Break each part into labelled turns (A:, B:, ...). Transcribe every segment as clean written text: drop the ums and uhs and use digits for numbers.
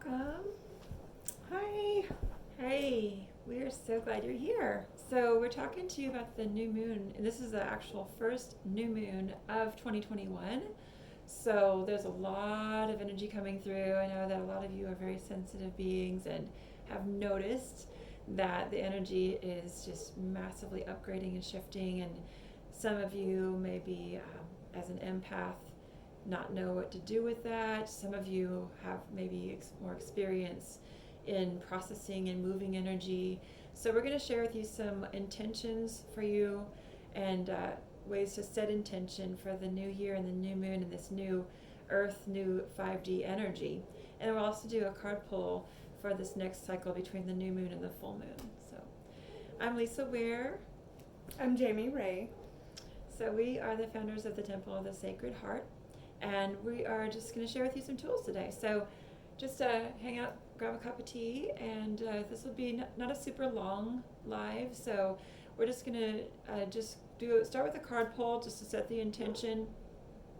A: welcome.
B: Hi.
A: Hey, we're so glad you're here. So, we're talking to you about the new moon, and this is the actual first new moon of 2021. So, there's a lot of energy coming through. I know that a lot of you are very sensitive beings and have noticed that the energy is just massively upgrading and shifting, and some of you maybe as an empath not know what to do with that. Some of you have maybe more experience in processing and moving energy. So we're going to share with you some intentions for you and ways to set intention for the new year and the new moon and this new earth, new 5D energy. And we'll also do a card pull for this next cycle between the new moon and the full moon. So I'm Lisa Ware.
B: I'm Jamie Ray.
A: So we are the founders of the Temple of the Sacred Heart, and we are just going to share with you some tools today. So just hang out, grab a cup of tea, and this will be not a super long live, so we're just going to start with a card pull just to set the intention,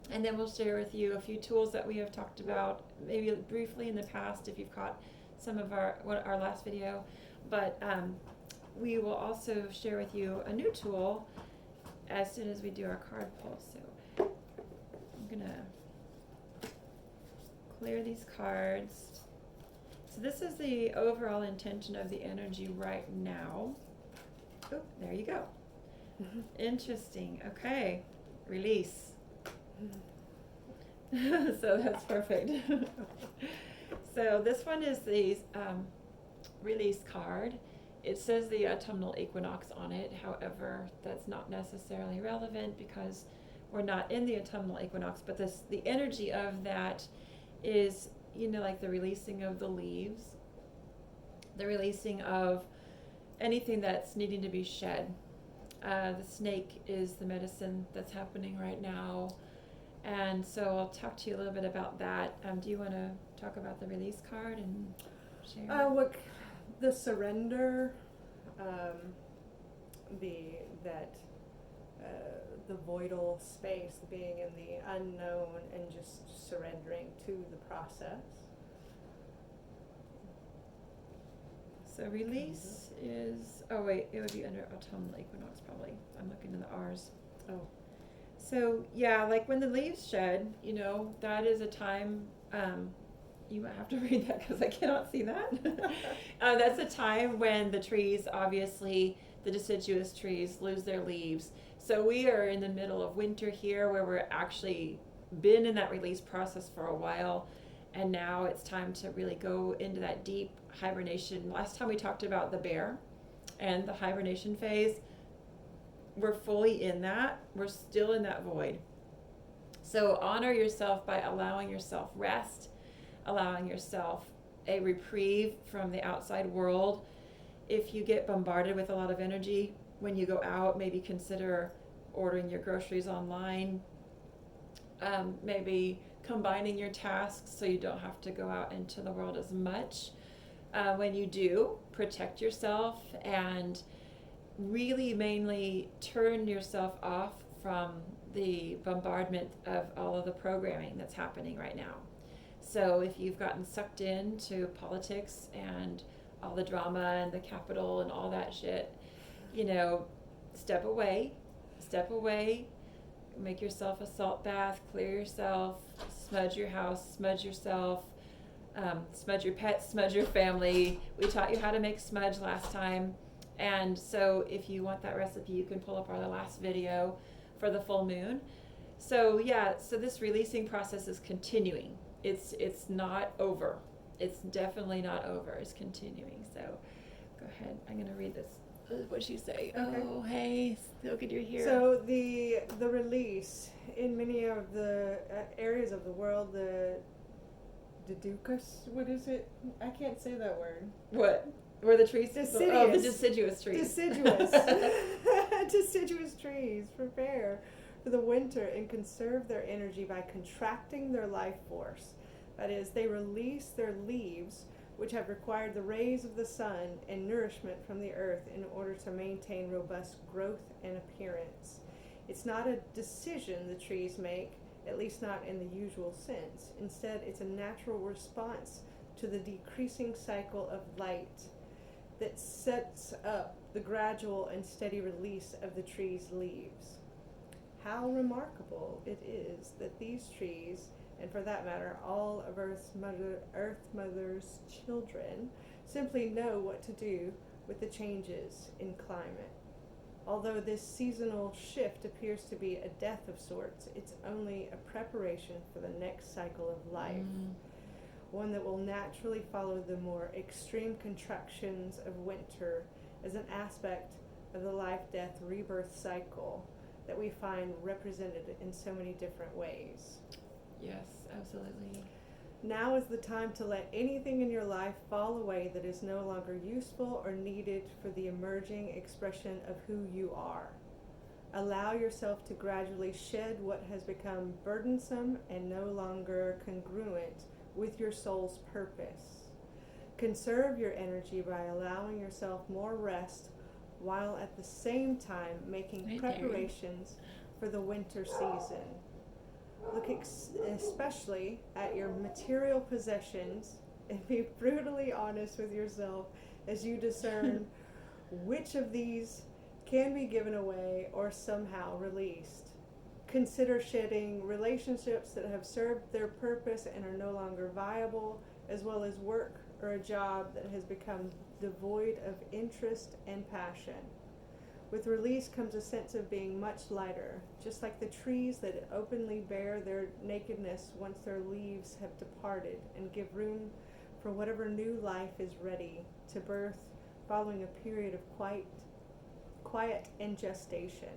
A: and then we'll share with you a few tools that we have talked about maybe briefly in the past if you've caught some of our last video, but we will also share with you a new tool as soon as we do our card pull. So I'm gonna clear these cards. So this is the overall intention of the energy right now. Oh, there you go. Interesting. Okay, release. So that's perfect. So this one is the release card. It says the autumnal equinox on it. However, that's not necessarily relevant because we're not in the autumnal equinox, but the energy of that is, like the releasing of the leaves, the releasing of anything that's needing to be shed. The snake is the medicine that's happening right now. And so I'll talk to you a little bit about that. Do you want to talk about the release card and share?
B: The surrender, the voidal space, being in the unknown and just surrendering to the process.
A: So release is, oh wait, it would be under autumnal equinox probably. I'm looking in the R's.
B: Oh.
A: So yeah, like when the leaves shed, that is a time, you might have to read that because I cannot see that. That's a time when the trees, obviously, the deciduous trees lose their leaves. So we are in the middle of winter here where we're actually been in that release process for a while. And now it's time to really go into that deep hibernation. Last time we talked about the bear and the hibernation phase. We're fully in that. We're still in that void. So honor yourself by allowing yourself rest, allowing yourself a reprieve from the outside world. If you get bombarded with a lot of energy when you go out, maybe consider ordering your groceries online, maybe combining your tasks so you don't have to go out into the world as much. When you do, protect yourself and really mainly turn yourself off from the bombardment of all of the programming that's happening right now. So if you've gotten sucked into politics and all the drama and the Capitol and all that shit, step away, make yourself a salt bath, clear yourself, smudge your house, smudge yourself, smudge your pets, smudge your family. We taught you how to make smudge last time. And so if you want that recipe, you can pull up our last video for the full moon. So this releasing process is continuing. It's not over. It's definitely not over. It's continuing. So go ahead. I'm going to read this. What'd she say?
B: Okay.
A: Oh, hey, so good you're here.
B: So the release in many of the areas of the world, the deducus, what is it? I can't say that word.
A: What? Where the trees?
B: Deciduous.
A: Oh, the deciduous trees.
B: Deciduous trees prepare for the winter and conserve their energy by contracting their life force. That is, they release their leaves, which have required the rays of the sun and nourishment from the earth in order to maintain robust growth and appearance. It's not a decision the trees make, at least not in the usual sense. Instead, it's a natural response to the decreasing cycle of light that sets up the gradual and steady release of the tree's leaves. How remarkable it is that these trees, and for that matter, all of Earth Mother's children, simply know what to do with the changes in climate. Although this seasonal shift appears to be a death of sorts, it's only a preparation for the next cycle of life, one that will naturally follow the more extreme contractions of winter as an aspect of the life-death-rebirth cycle that we find represented in so many different ways.
A: Yes, absolutely.
B: Now is the time to let anything in your life fall away that is no longer useful or needed for the emerging expression of who you are. Allow yourself to gradually shed what has become burdensome and no longer congruent with your soul's purpose. Conserve your energy by allowing yourself more rest while at the same time making preparations for the winter season. Look especially at your material possessions and be brutally honest with yourself as you discern which of these can be given away or somehow released. Consider shedding relationships that have served their purpose and are no longer viable, as well as work or a job that has become devoid of interest and passion. With release comes a sense of being much lighter, just like the trees that openly bear their nakedness once their leaves have departed and give room for whatever new life is ready to birth following a period of quiet and gestation.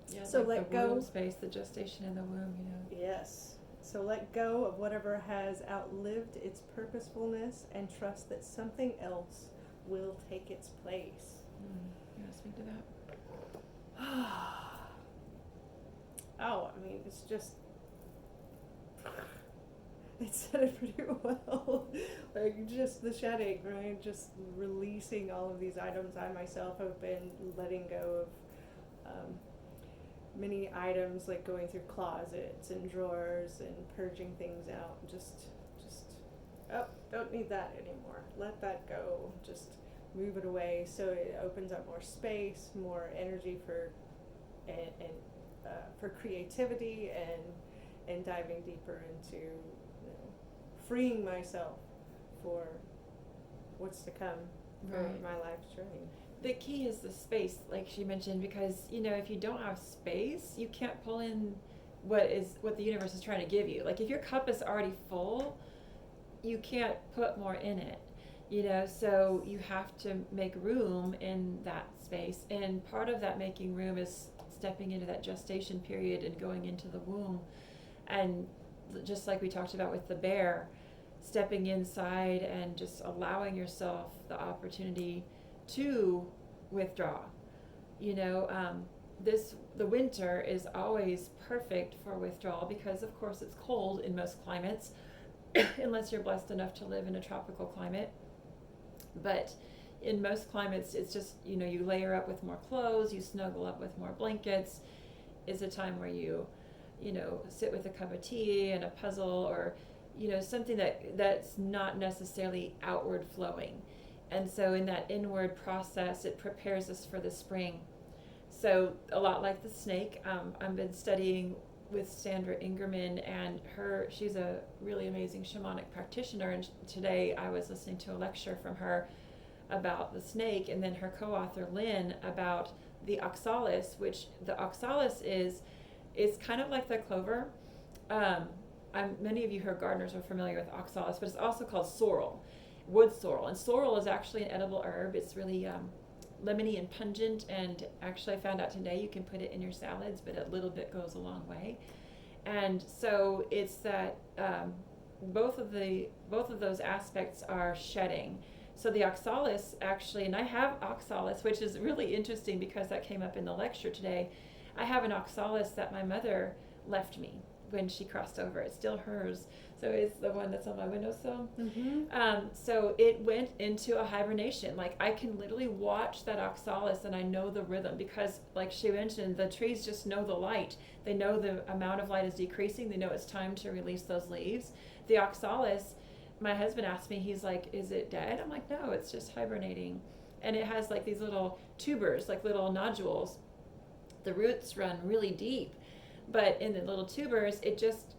A: Yeah,
B: so
A: like
B: let
A: the
B: go.
A: womb space, the gestation in the womb,
B: Yes. So let go of whatever has outlived its purposefulness and trust that something else will take its place.
A: You want to speak to that?
B: Oh, I mean, it's just, it said it pretty well. Like, just the shedding, right? Just releasing all of these items. I myself have been letting go of many items, like going through closets and drawers and purging things out. Just, oh, don't need that anymore. Let that go. Just move it away so it opens up more space, more energy for for creativity and diving deeper into freeing myself for what's to come for my life's journey.
A: The key is the space, like she mentioned, because if you don't have space, you can't pull in what the universe is trying to give you. Like if your cup is already full, you can't put more in it. So you have to make room in that space, and part of that making room is stepping into that gestation period and going into the womb, and just like we talked about with the bear, stepping inside and just allowing yourself the opportunity to withdraw. The winter is always perfect for withdrawal because of course it's cold in most climates unless you're blessed enough to live in a tropical climate. But in most climates, it's just, you layer up with more clothes, you snuggle up with more blankets. It's a time where you sit with a cup of tea and a puzzle, or, something that's not necessarily outward flowing. And so in that inward process, it prepares us for the spring. So a lot like the snake, I've been studying with Sandra Ingerman, and she's a really amazing shamanic practitioner, and today I was listening to a lecture from her about the snake, and then her co-author Lynn about the oxalis, which the oxalis is kind of like the clover. Many of you who are gardeners are familiar with oxalis, but it's also called sorrel, wood sorrel, and sorrel is actually an edible herb. It's really lemony and pungent, and actually I found out today you can put it in your salads, but a little bit goes a long way. And so it's that both of those aspects are shedding. So the oxalis actually, and I have oxalis, which is really interesting because that came up in the lecture today. I have an oxalis that my mother left me when she crossed over. It's still hers. So it's the one that's on my windowsill. Mm-hmm. So it went into a hibernation. Like I can literally watch that oxalis and I know the rhythm because, like she mentioned, the trees just know the light. They know the amount of light is decreasing. They know it's time to release those leaves. The oxalis my husband asked me, he's like, is it dead? I'm like, no, it's just hibernating. And it has like these little tubers, like little nodules. The roots run really deep, but in the little tubers, it just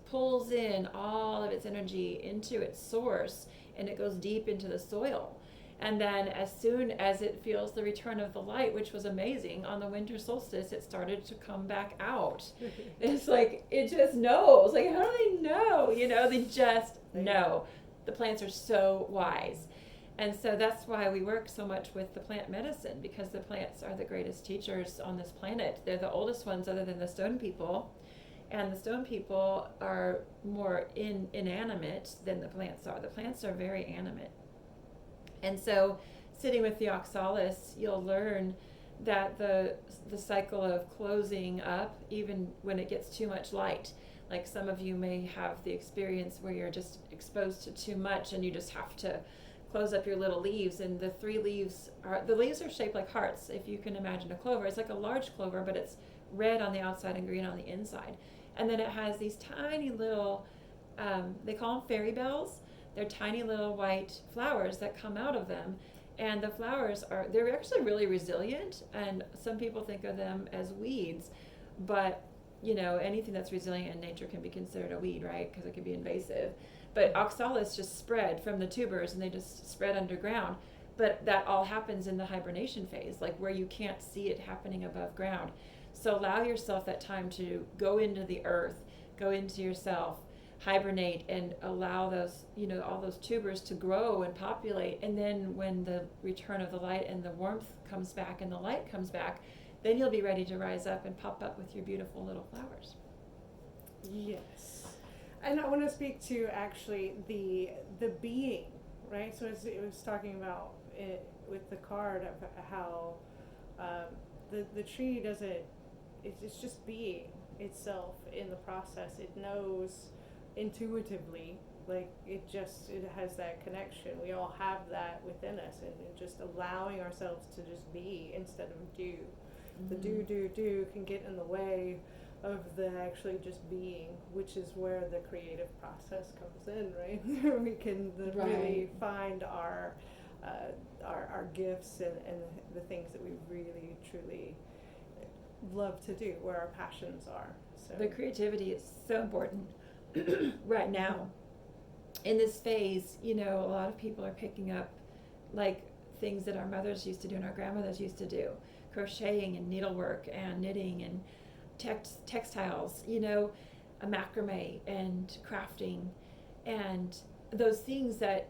A: pulls in all of its energy into its source, and it goes deep into the soil. And then as soon as it feels the return of the light, which was amazing, on the winter solstice, it started to come back out. It's like, it just knows. Like, how do they know? You know, they just know. The plants are so wise. And so that's why we work so much with the plant medicine, because the plants are the greatest teachers on this planet. They're the oldest ones other than the stone people. And the stone people are more inanimate than the plants are. The plants are very animate. And so sitting with the oxalis, you'll learn that the cycle of closing up, even when it gets too much light. Like some of you may have the experience where you're just exposed to too much and you just have to close up your little leaves. And the leaves are shaped like hearts. If you can imagine a clover, it's like a large clover, but it's red on the outside and green on the inside. And then it has these tiny little, they call them fairy bells. They're tiny little white flowers that come out of them. And the flowers they're actually really resilient. And some people think of them as weeds. But, you know, anything that's resilient in nature can be considered a weed, right? Because it can be invasive. But oxalis just spread from the tubers, and they just spread underground. But that all happens in the hibernation phase, like where you can't see it happening above ground. So allow yourself that time to go into the earth, go into yourself, hibernate, and allow those, you know, all those tubers to grow and populate. And then when the return of the light and the warmth comes back and the light comes back, then you'll be ready to rise up and pop up with your beautiful little flowers.
B: Yes. And I want to speak to actually the being, right? So as it was talking about it with the card of how the tree doesn't, it's just being itself in the process. It knows intuitively, like it has that connection. We all have that within us, and just allowing ourselves to just be instead of do. The do can get in the way of the actually just being, which is where the creative process comes in, right? We can really find our gifts and the things that we really truly love to do, where our passions are. So
A: the creativity is so important right now. In this phase, you know, a lot of people are picking up like things that our mothers used to do and our grandmothers used to do, crocheting and needlework and knitting and textiles, you know, a macrame and crafting, and those things that,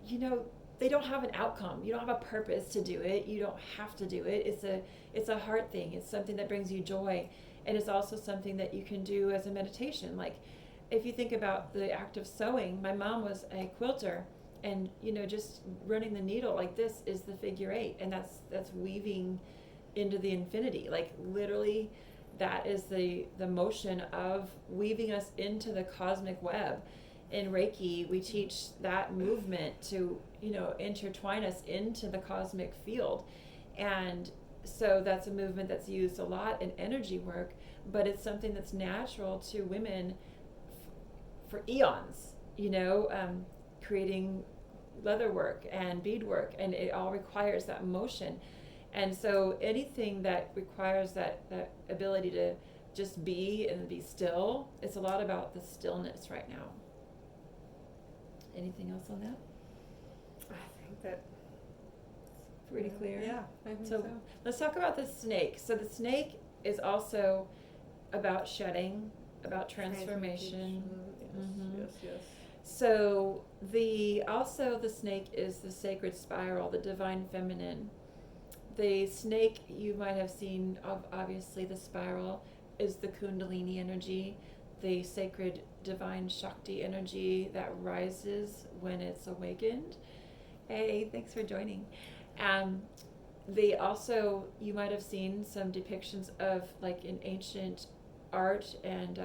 A: you know, they don't have an outcome. You don't have a purpose to do it. You don't have to do it. It's a heart thing. It's something that brings you joy, and it's also something that you can do as a meditation. Like if you think about the act of sewing, my mom was a quilter, and you know, just running the needle like this is the figure 8, and that's weaving into the infinity. Like literally, that is the motion of weaving us into the cosmic web. In Reiki, we teach that movement to, you know, intertwine us into the cosmic field. And so that's a movement that's used a lot in energy work, but it's something that's natural to women for eons, you know, creating leather work and bead work, and it all requires that motion. And so anything that requires that ability to just be and be still, it's a lot about the stillness right now. Anything else on that?
B: I think that
A: Pretty clear?
B: Yeah, I think
A: So let's talk about the snake. So the snake is also about shedding, about transformation.
B: Yes.
A: So the snake is the sacred spiral, the divine feminine. The snake, you might have seen, obviously the spiral is the kundalini energy, the sacred divine Shakti energy that rises when it's awakened. Hey, thanks for joining. They also, you might have seen some depictions of, like in ancient art and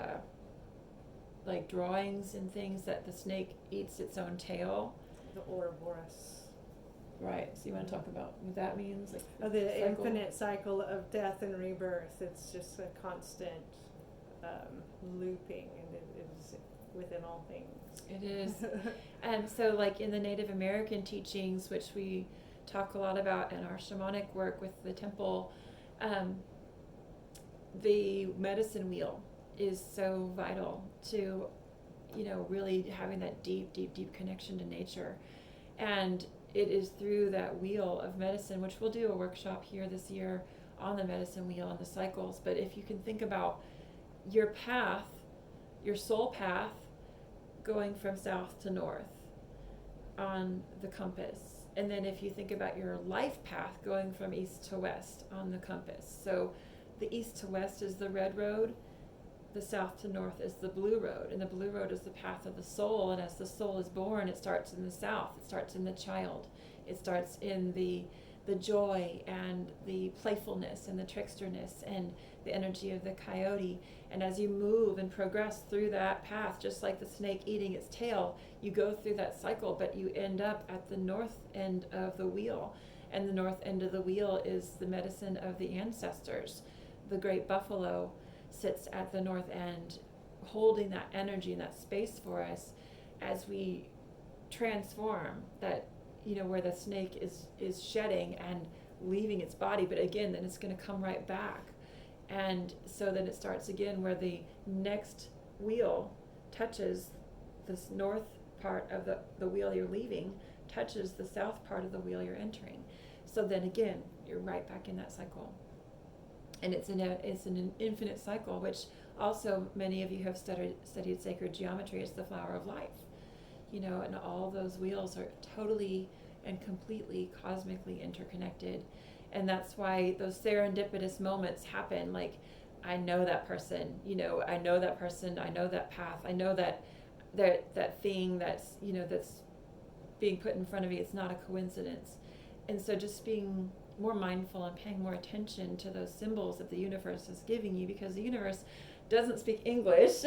A: like drawings and things, that the snake eats its own tail.
B: The Ouroboros.
A: Right, so you want to talk about what that means? Like
B: The
A: cycle?
B: infinite cycle of death and rebirth. It's just a constant looping, and it is within all things.
A: It is. And so like in the Native American teachings, which we talk a lot about in our shamanic work with the temple, the medicine wheel is so vital to, really having that deep, deep, deep connection to nature. And it is through that wheel of medicine, which we'll do a workshop here this year on the medicine wheel and the cycles. But if you can think about your path, your soul path, going from south to north on the compass. And then if you think about your life path going from east to west on the compass. So the east to west is the red road, the south to north is the blue road, and the blue road is the path of the soul. And as the soul is born, it starts in the south, it starts in the child, it starts in the joy and the playfulness and the tricksterness and the energy of the coyote. And as you move and progress through that path, just like the snake eating its tail, you go through that cycle, but you end up at the north end of the wheel. And the north end of the wheel is the medicine of the ancestors. The great buffalo sits at the north end, holding that energy and that space for us as we transform that, where the snake is shedding and leaving its body, but again, then it's going to come right back. And so then it starts again where the next wheel touches this north part of the wheel you're leaving, touches the south part of the wheel you're entering. So then again, you're right back in that cycle. And it's an infinite cycle, which also many of you have studied sacred geometry. It's the flower of life, and all those wheels are totally and completely cosmically interconnected. And that's why those serendipitous moments happen. Like, I know that person, I know that person, I know that path, I know that thing that's, that's being put in front of me. It's not a coincidence. And so just being more mindful and paying more attention to those symbols that the universe is giving you, because the universe doesn't speak English.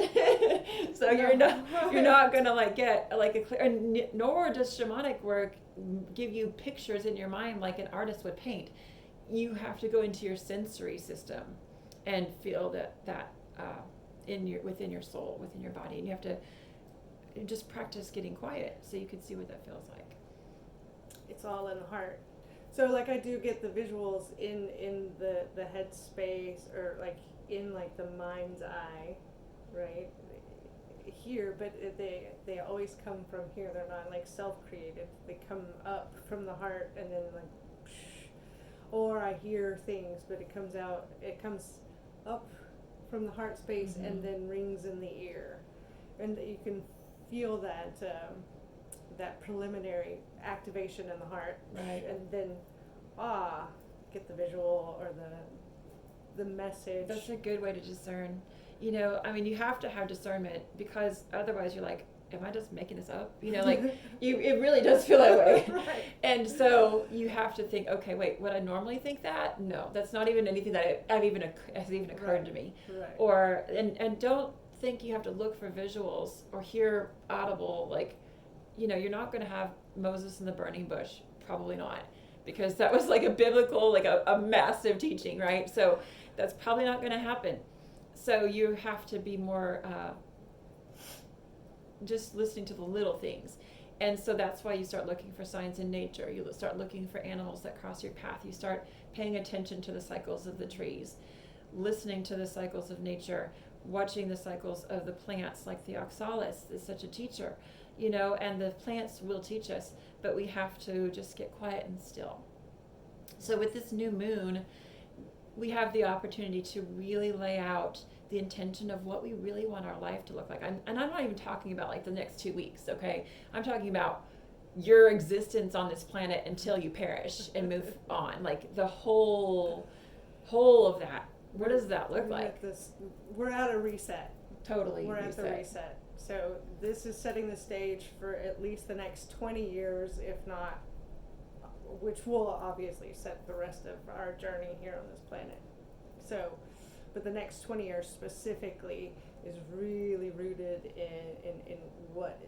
A: So you're not gonna like get like a clear, nor does shamanic work give you pictures in your mind like an artist would paint. You have to go into your sensory system and feel that within your soul, within your body, and you have to just practice getting quiet so you can see what that feels like.
B: It's all in the heart. So like I do get the visuals in the head space, or like in like the mind's eye, right here, but they always come from here. They're not like self-created. They come up from the heart and then like psh, or I hear things, but it comes up from the heart space and then rings in the ear, and you can feel that that preliminary activation in the heart,
A: right?
B: And then get the visual or the message.
A: That's a good way to discern. You have to have discernment, because otherwise you're like, am I just making this up? It really does feel that way.
B: Right.
A: And so you have to think, okay, wait, would I normally think that? No, that's not even anything that has even occurred to me.
B: Right.
A: Or and don't think you have to look for visuals or hear audible, like, you're not going to have Moses in the burning bush, probably not, because that was like a biblical, like a massive teaching, right? So that's probably not going to happen. So you have to be more just listening to the little things. And so that's why you start looking for signs in nature. You start looking for animals that cross your path. You start paying attention to the cycles of the trees, listening to the cycles of nature, watching the cycles of the plants, like the oxalis is such a teacher, and the plants will teach us, but we have to just get quiet and still. So with this new moon, we have the opportunity to really lay out the intention of what we really want our life to look like. And I'm not even talking about like the next 2 weeks, okay? I'm talking about your existence on this planet until you perish and move on. Like the whole of that. What does that look like?
B: We're at a reset.
A: Totally.
B: We're at the reset. So this is setting the stage for at least the next 20 years, if not, which will obviously set the rest of our journey here on this planet. So, but the next 20 years specifically is really rooted in what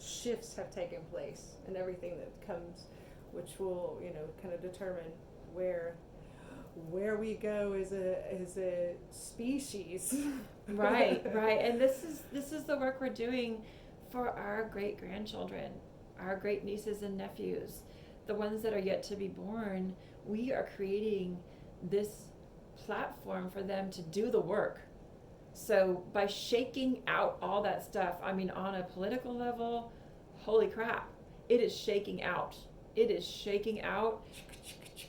B: shifts have taken place and everything that comes, which will, kind of determine where where we go as a species.
A: Right, right. And this is the work we're doing for our great grandchildren, our great nieces and nephews, the ones that are yet to be born. We are creating this platform for them to do the work. So by shaking out all that stuff, I mean, on a political level, holy crap, it is shaking out. It is shaking out.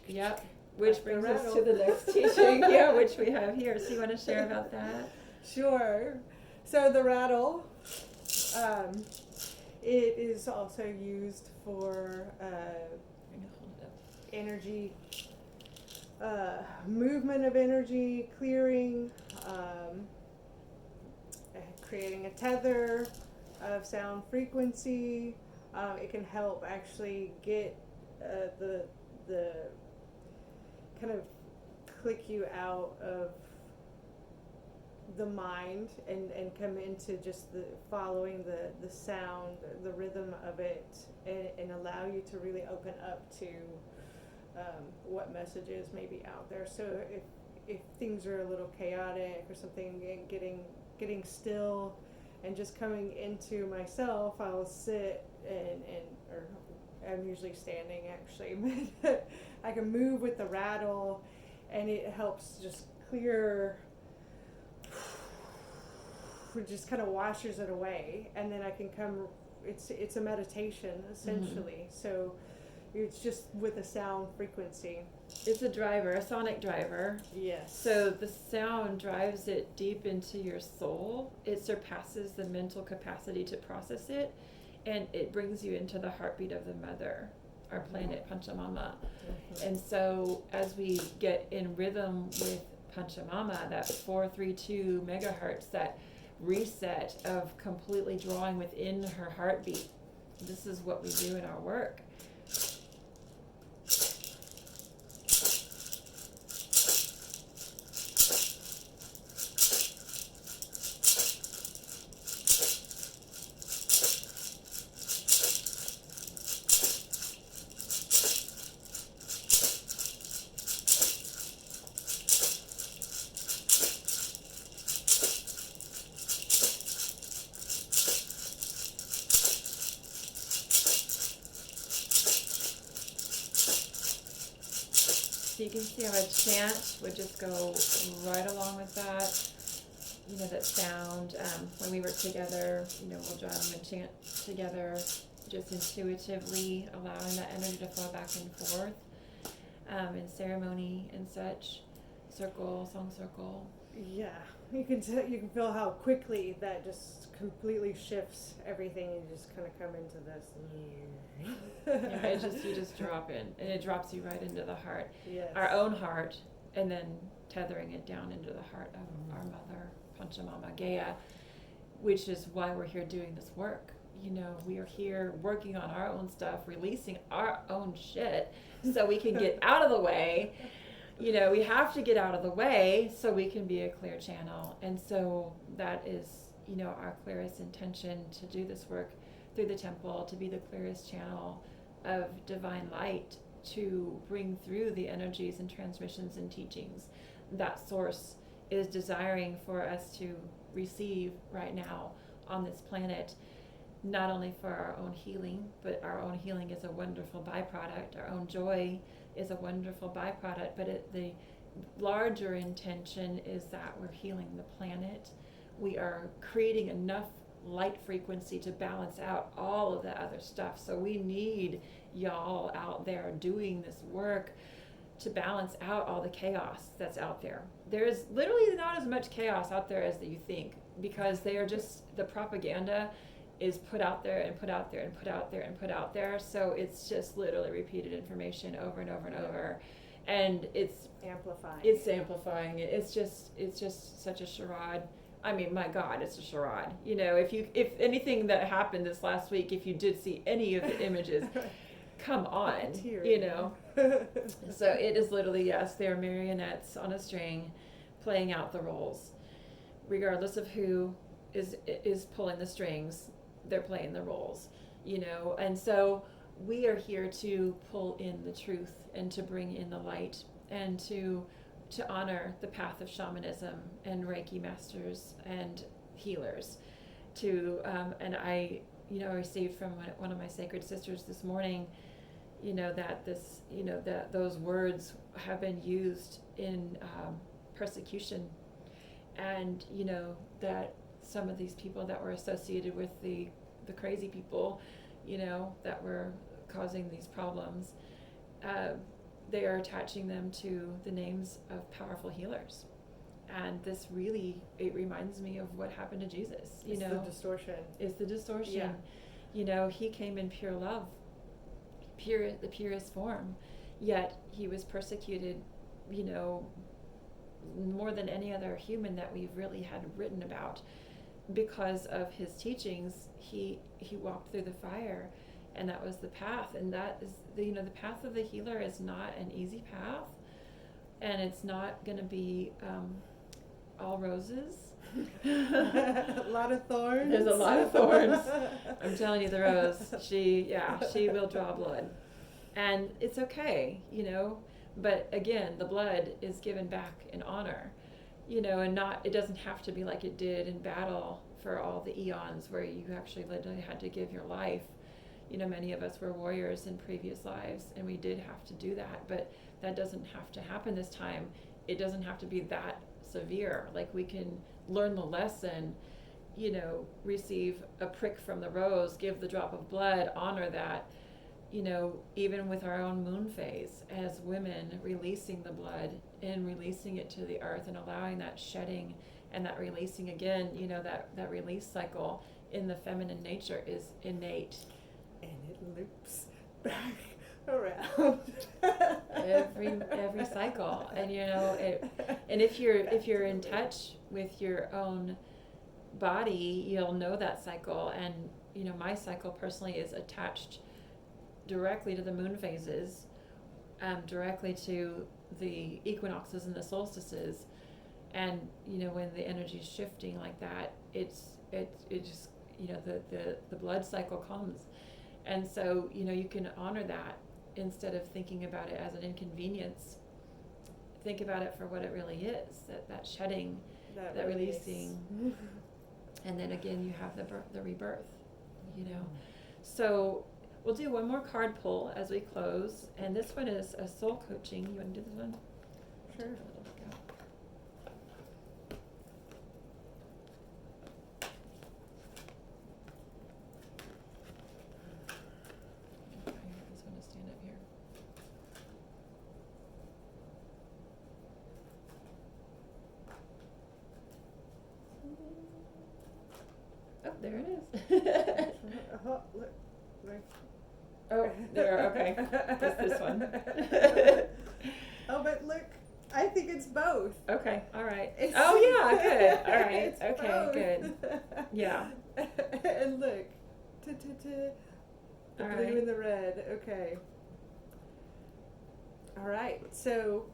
A: Yep. Which brings us to the next teaching, yeah, which we have here. So you want to share about that?
B: Sure. So the rattle, it is also used for energy, movement of energy, clearing, creating a tether of sound frequency. It can help actually get the kind of click you out of the mind and come into just the following the sound, the rhythm of it, and allow you to really open up to what messages may be out there. So if things are a little chaotic or something, getting still and just coming into myself, I'll sit or I'm usually standing actually, but I can move with the rattle, and it helps just clear, just kind of washes it away, and then I can come. It's a meditation essentially. So it's just with a sound frequency.
A: It's a driver, a sonic driver.
B: Yes.
A: So the sound drives it deep into your soul. It surpasses the mental capacity to process it, and it brings you into the heartbeat of the mother, our planet, Panchamama. And so as we get in rhythm with Panchamama, that 432 megahertz, that reset of completely drawing within her heartbeat, this is what we do in our work. So you can see how a chant would just go right along with that. You know, that sound, when we work together, you know, we'll drum and chant together, just intuitively allowing that energy to flow back and forth, in ceremony and such, song circle.
B: Yeah, you can feel how quickly that just completely shifts everything, and you just kind of come into this.
A: Yeah, you just drop in, and it drops you right into the heart,
B: Yes.
A: our own heart, and then tethering it down into the heart of our mother, Panchamama Gaia, which is why we're here doing this work. You know, we are here working on our own stuff, releasing our own shit, so we can get out of the way. You know, we have to get out of the way so we can be a clear channel. And so that is, you know, our clearest intention to do this work through the temple, to be the clearest channel of divine light, to bring through the energies and transmissions and teachings that source is desiring for us to receive right now on this planet, not only for our own healing, but our own healing is a wonderful byproduct. Our own joy is a wonderful byproduct, but the larger intention is that we're healing the planet. We are creating enough light frequency to balance out all of the other stuff. So we need y'all out there doing this work to balance out all the chaos that's out there. There is literally not as much chaos out there as that you think, because they are just, the propaganda is put out there and put out there and put out there and put out there. So it's just literally repeated information over and over and over, and it's amplifying it. It's just such a charade. I mean, my God, it's a charade. You know, if anything that happened this last week, if you did see any of the images, come on, you know. So it is literally, yes, they're marionettes on a string playing out the roles. Regardless of who is pulling the strings, they're playing the roles, you know. And so we are here to pull in the truth and to bring in the light and to honor the path of shamanism and Reiki masters and healers. And I, received from one of my sacred sisters this morning, that those words have been used in persecution, and that some of these people that were associated with the crazy people, that were causing these problems, they are attaching them to the names of powerful healers. And this really, it reminds me of what happened to Jesus.
B: It's the distortion.
A: It's the distortion. Yeah. He came in pure love, the purest form, yet he was persecuted, more than any other human that we've really had written about. Because of his teachings, he walked through the fire, and that was the path. And that is the path of the healer is not an easy path, and it's not going to be all roses.
B: A lot of thorns.
A: There's a lot of thorns. I'm telling you, the rose, she will draw blood, and it's okay, but again, the blood is given back in honor, and it doesn't have to be like it did in battle for all the eons where you actually literally had to give your life. Many of us were warriors in previous lives, and we did have to do that, but that doesn't have to happen this time. It doesn't have to be that severe. Like, we can learn the lesson, receive a prick from the rose, give the drop of blood, honor that, even with our own moon phase as women, releasing the blood and releasing it to the earth and allowing that shedding and that releasing again, that release cycle in the feminine nature is innate.
B: And it loops back around
A: every cycle. And and if you're in touch with your own body, you'll know that cycle. And my cycle personally is attached directly to the moon phases, directly to the equinoxes and the solstices. And when the energy is shifting like that, it just the blood cycle comes. And so, you can honor that instead of thinking about it as an inconvenience. Think about it for what it really is, that shedding, that releasing. And then again, you have the rebirth, So we'll do one more card pull as we close. And this one is a soul coaching. You want to do this one?
B: Sure.
A: Oh, there it is.
B: Look, right.
A: Oh, there, okay. Just this one.
B: Oh, but look, I think it's both.
A: Okay, all right.
B: It's
A: yeah, good. All right,
B: it's
A: okay,
B: both.
A: Good. Yeah.
B: And look, the
A: All
B: blue
A: right.
B: and the red. Okay. All right. So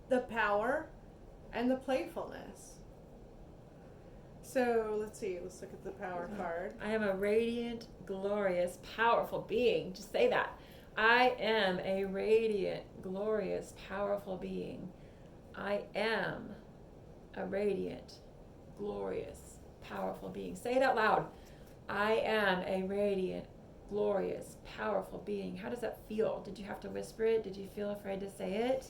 B: the power and the playfulness. So let's see. Let's look at the power card.
A: I am a radiant, glorious, powerful being. Just say that. I am a radiant, glorious, powerful being. I am a radiant, glorious, powerful being. Say it out loud. I am a radiant, glorious, powerful being. How does that feel? Did you have to whisper it? Did you feel afraid to say it?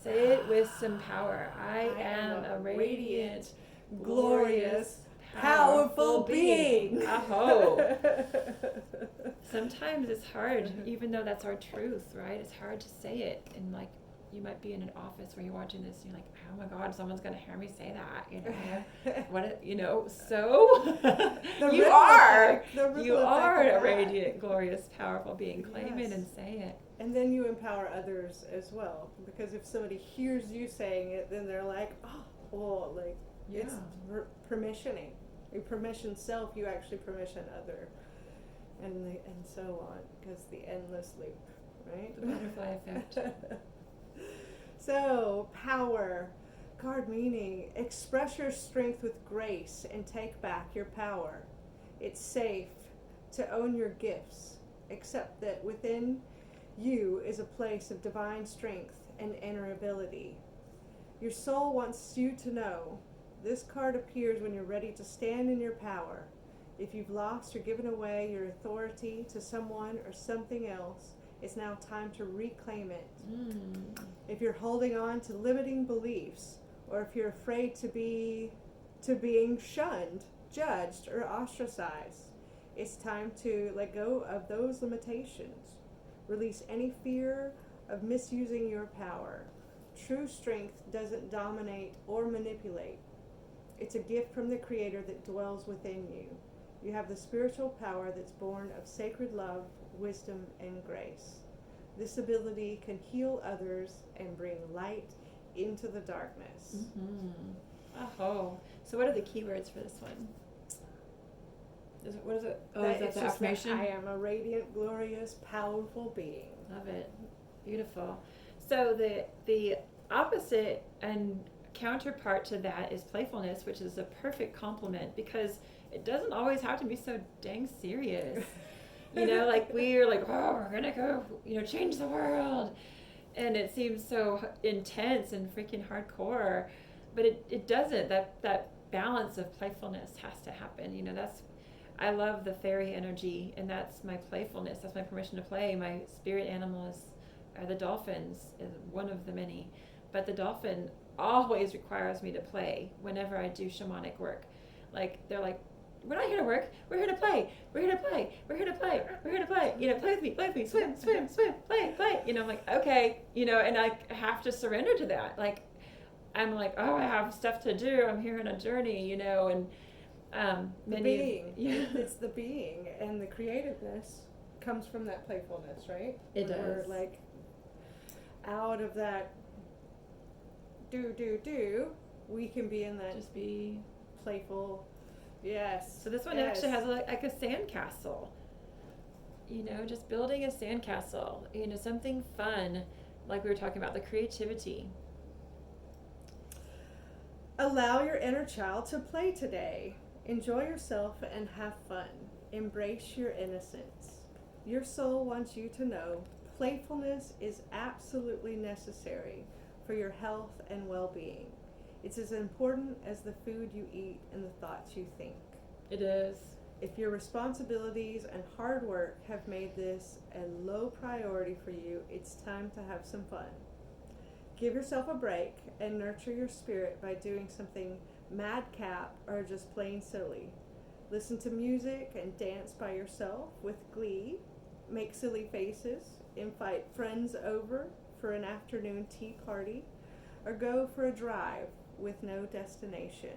A: Say it with some power. I am a radiant, glorious, powerful being. Aho. Sometimes it's hard, even though that's our truth, right? It's hard to say it. And like, you might be in an office where you're watching this and you're like, oh my God, someone's going to hear me say that, so you are a radiant, glorious, powerful being. Claim it and say it.
B: And then you empower others as well, because if somebody hears you saying it, then they're like, it's permissioning. You permission self, you actually permission other, and so on, because the endless loop, right?
A: The butterfly effect.
B: So, power, card meaning, express your strength with grace and take back your power. It's safe to own your gifts, accept that within you is a place of divine strength and inner ability. Your soul wants you to know. This card appears when you're ready to stand in your power. If you've lost or given away your authority to someone or something else, it's now time to reclaim it. If you're holding on to limiting beliefs, or if you're afraid to being shunned, judged, or ostracized, it's time to let go of those limitations. Release any fear of misusing your power. True strength doesn't dominate or manipulate. It's a gift from the Creator that dwells within you. You have the spiritual power that's born of sacred love, wisdom, and grace. This ability can heal others and bring light into the darkness.
A: Oh, so what are the keywords for this one? What is it? Oh, is that the affirmation?
B: I am a radiant, glorious, powerful being.
A: Love it. Beautiful. So the opposite and counterpart to that is playfulness, which is a perfect complement because it doesn't always have to be so dang serious. Like we're like, oh, we're gonna go, change the world, and it seems so intense and freaking hardcore, but it doesn't. That balance of playfulness has to happen. I love the fairy energy, and that's my playfulness. That's my permission to play. My spirit animal are the dolphins, is one of the many, but the dolphin always requires me to play whenever I do shamanic work. Like they're like, we're not here to work. We're here to play. We're here to play. We're here to play. We're here to play. Play with me. Swim, play. I'm like, okay. And I have to surrender to that. Like, I'm like, oh, I have stuff to do. I'm here on a journey. And
B: the being. Yeah. It's the being, and the creativeness comes from that playfulness, right?
A: It does.
B: We're like out of that do. We can be in that
A: just be
B: playful. Yes.
A: So this one actually has like a sandcastle. Just building a sandcastle. Something fun, like we were talking about, the creativity.
B: Allow your inner child to play today. Enjoy yourself and have fun. Embrace your innocence. Your soul wants you to know playfulness is absolutely necessary for your health and well-being. It's as important as the food you eat and the thoughts you think.
A: It is.
B: If your responsibilities and hard work have made this a low priority for you, it's time to have some fun. Give yourself a break and nurture your spirit by doing something madcap or just plain silly. Listen to music and dance by yourself with glee. Make silly faces. Invite friends over for an afternoon tea party. Or go for a drive with no destination,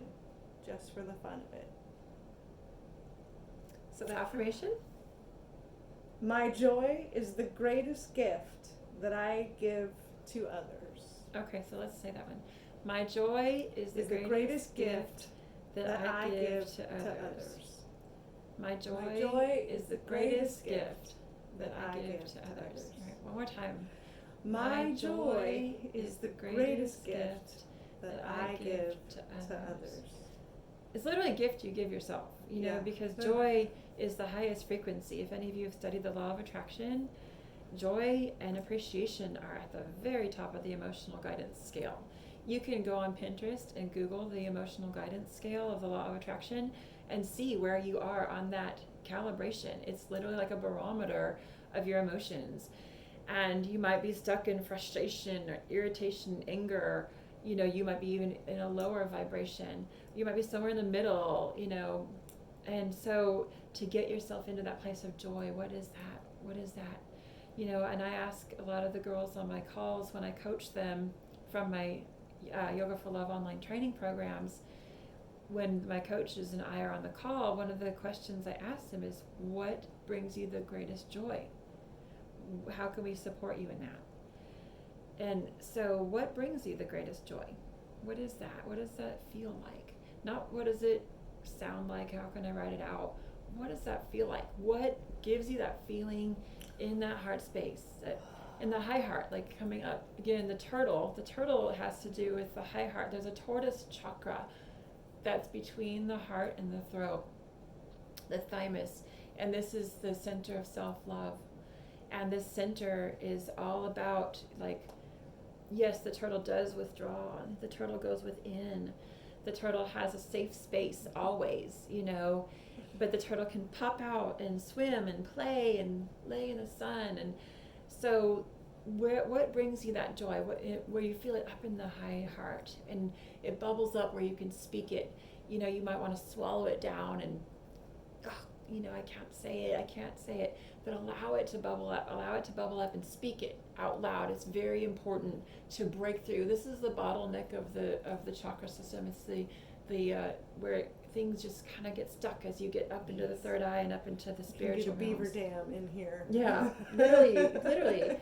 B: just for the fun of it.
A: So the affirmation?
B: My joy is the greatest gift that I give to others.
A: Okay, so let's say that one. My joy is the greatest gift that I give to others. My joy is the greatest gift that I give to others. All right, one more time.
B: My joy is the greatest gift that I give to others.
A: It's literally a gift you give yourself, because joy is the highest frequency. If any of you have studied the law of attraction, joy and appreciation are at the very top of the emotional guidance scale. You can go on Pinterest and Google the emotional guidance scale of the law of attraction and see where you are on that calibration. It's literally like a barometer of your emotions. And you might be stuck in frustration or irritation, anger. You might be even in a lower vibration. You might be somewhere in the middle, And so to get yourself into that place of joy, what is that? What is that? And I ask a lot of the girls on my calls when I coach them from my Yoga for Love online training programs, when my coaches and I are on the call, one of the questions I ask them is, what brings you the greatest joy? How can we support you in that? And so what brings you the greatest joy? What is that? What does that feel like? Not what does it sound like? How can I write it out? What does that feel like? What gives you that feeling in that heart space? In the high heart, like coming up. Again, the turtle has to do with the high heart. There's a tortoise chakra that's between the heart and the throat, the thymus. And this is the center of self-love. And this center is all about, like, yes, the turtle does withdraw, the turtle goes within, the turtle has a safe space always, you know, but the turtle can pop out and swim and play and lay in the sun. And so what brings you that joy, where you feel it up in the high heart and it bubbles up where you can speak it. You know, you might want to swallow it down and, you know, I can't say it, but allow it to bubble up and speak it out loud. It's very important to break through. This is the bottleneck of the chakra system. It's the where things just kind of get stuck as you get up into the third eye and up into the spiritual
B: realms. Beaver
A: realms.
B: dam in here.
A: Yeah, literally.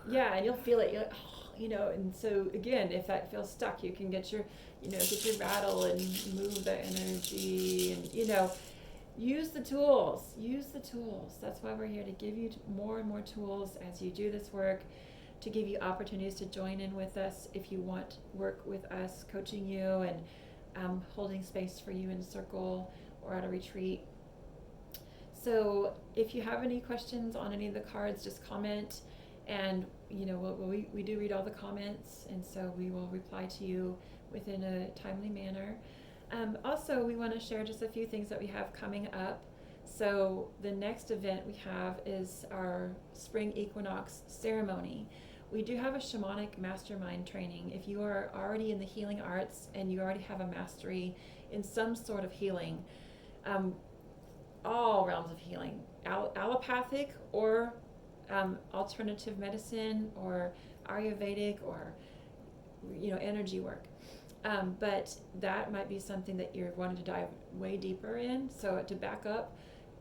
A: Yeah, and you'll feel it. You're like, oh, you know, and so again, if that feels stuck, you can get your rattle and move the energy, and, you know, use the tools. That's why we're here, to give you more and more tools as you do this work, to give you opportunities to join in with us if you want work with us, coaching you and holding space for you in circle or at a retreat. So if you have any questions on any of the cards, just comment, and, you know, we do read all the comments, and so we will reply to you within a timely manner. Also, we want to share just a few things that we have coming up. So the next event we have is our spring equinox ceremony. We do have a shamanic mastermind training. If you are already in the healing arts and you already have a mastery in some sort of healing, all realms of healing, allopathic or alternative medicine or Ayurvedic or, you know, energy work. But that might be something that you're wanting to dive way deeper in. So to back up,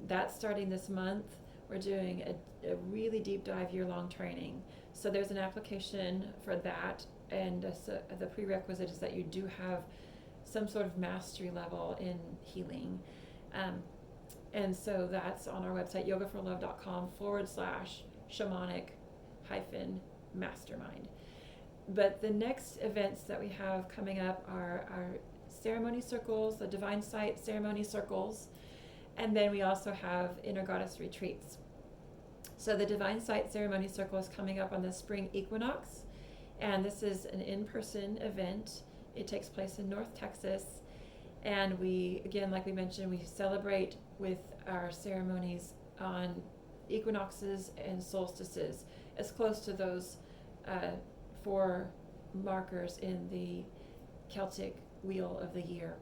A: that's starting this month. We're doing a really deep dive year-long training. So there's an application for that, and so the prerequisite is that you do have some sort of mastery level in healing. And so that's on our website, yogaforlove.com/shamanic-mastermind. But the next events that we have coming up are our ceremony circles, the Divine Sight ceremony circles, and then we also have Inner Goddess retreats. So the Divine Sight ceremony circle is coming up on the spring equinox, and this is an in-person event. It takes place in North Texas, and we, again, like we mentioned, we celebrate with our ceremonies on equinoxes and solstices, as close to those 4 markers in the Celtic wheel of the year.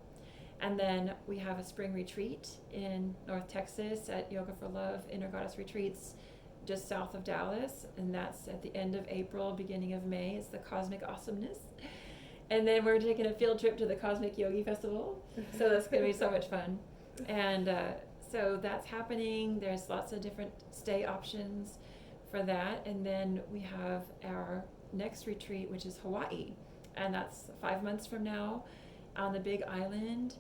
A: And then we have a spring retreat in North Texas at Yoga for Love Inner Goddess Retreats, just south of Dallas, and that's at the end of April, beginning of May. It's the Cosmic Awesomeness. And then we're taking a field trip to the Cosmic Yogi Festival, so that's going to be so much fun. And so that's happening. There's lots of different stay options for that. And then we have our next retreat, which is Hawaii, and that's 5 months from now on the Big Island.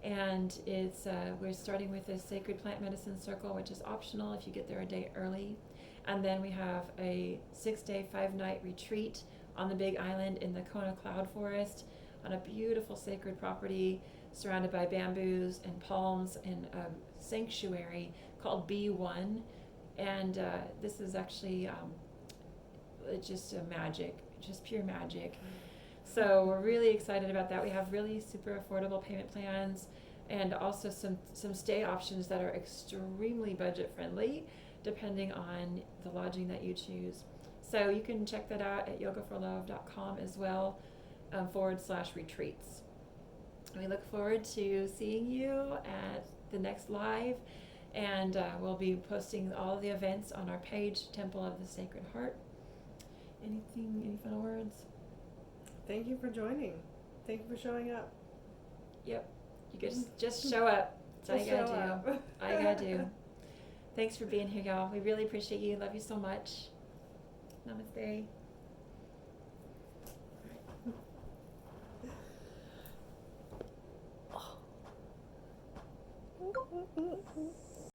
A: And it's we're starting with a sacred plant medicine circle, which is optional if you get there a day early. And then we have a 6-day 5-night retreat on the Big Island in the Kona Cloud Forest on a beautiful sacred property surrounded by bamboos and palms in a sanctuary called B1. And this is actually just just pure magic. So we're really excited about that. We have really super affordable payment plans, and also some stay options that are extremely budget friendly, depending on the lodging that you choose. So you can check that out at yogaforlove.com as well, /retreats. We look forward to seeing you at the next live, and we'll be posting all of the events on our page, Temple of the Sacred Heart. Any final words?
B: Thank you for joining. Thank you for showing up.
A: Yep. You just show up. That's all you gotta do. All you gotta do. Thanks for being here, y'all. We really appreciate you. Love you so much. Namaste.